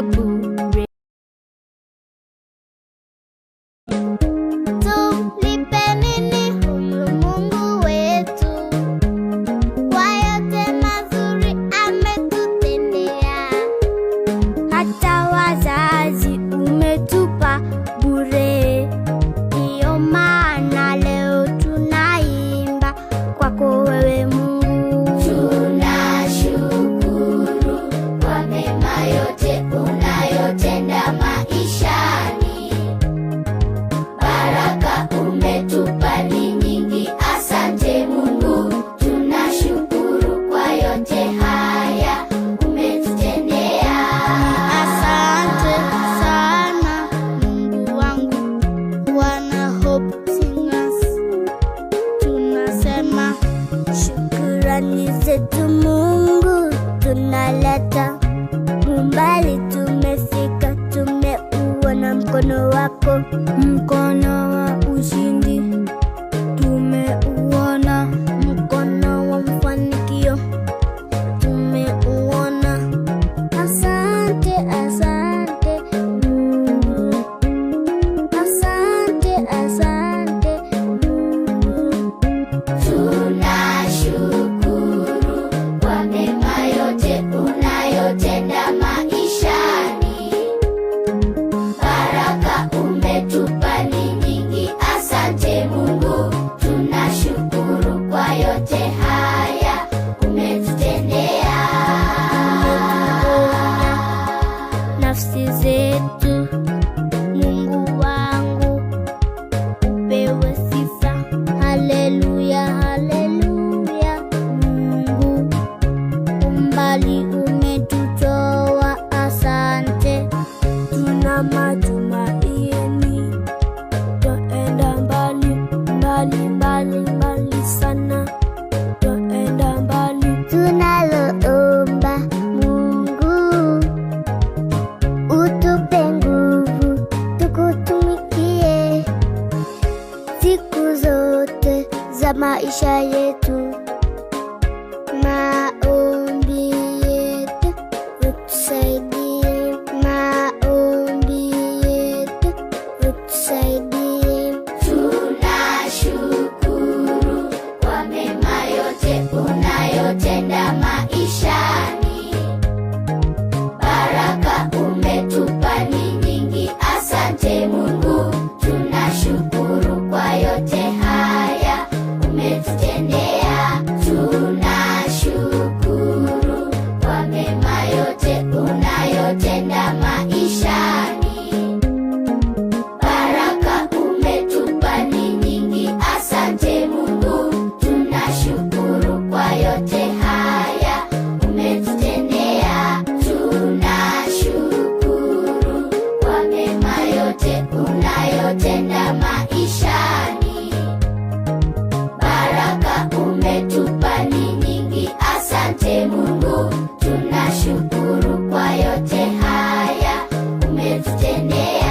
bure. Tulipe nini huyu Mungu wetu kwa yote mazuri ametutendea? Hata wazazi umetupa bure, ndiyo maana leo tunaimba kwako wewe Mungu. Tunashukuru kwa mema yote unayotenda maishani, baraka umetupa ni nyingi, asante Mungu. Tunashukuru kwa yote haya umetutendea. Asante sana Mungu wangu. Wana Hope Singers tunasema shukrani zetu Mungu tunaleta. Umbali tumefika, tumeuona mkono wako, mkono wa ushindi tumeuona, mkono wa mafanikio tumeuona. Asante, asante Mungu. Asante, asante Mungu. Tunashukuru kwa mema yote unayotenda maishani, baraka umetupa ni nyingi, asante Mungu. Tunashukuru kwa yote haya umetutendea. Nafsi zetu Mungu wangu upewe sifa. Haleluya, haleluya. Mungu umbali umetutoa, asante. Tuna matumaini twaenda mbali mbali mbali mbali sana, twaenda mbali. Tunaloomba Mungu utupe nguvu tukutumikie siku zote za maisha yetu. Maombi yetu utusaidie, maombi yetu utusaidie. Tunashukuru kwa mema yote unayotenda maishani, baraka umetupa ni nyingi, asante Mungu. Tunashukuru kwa yote haya umetutendea. Tunashukuru kwa mema yote unayotenda maishani, baraka umetupa ni nyingi, asante Mungu. Tunashukuru kwa yote haya umetutendea. Tunashukuru kwa mema yote unayotenda maishani, baraka umetupa ni nyingi, asante Mungu. Tunashukuru kwa yote haya umetutendea.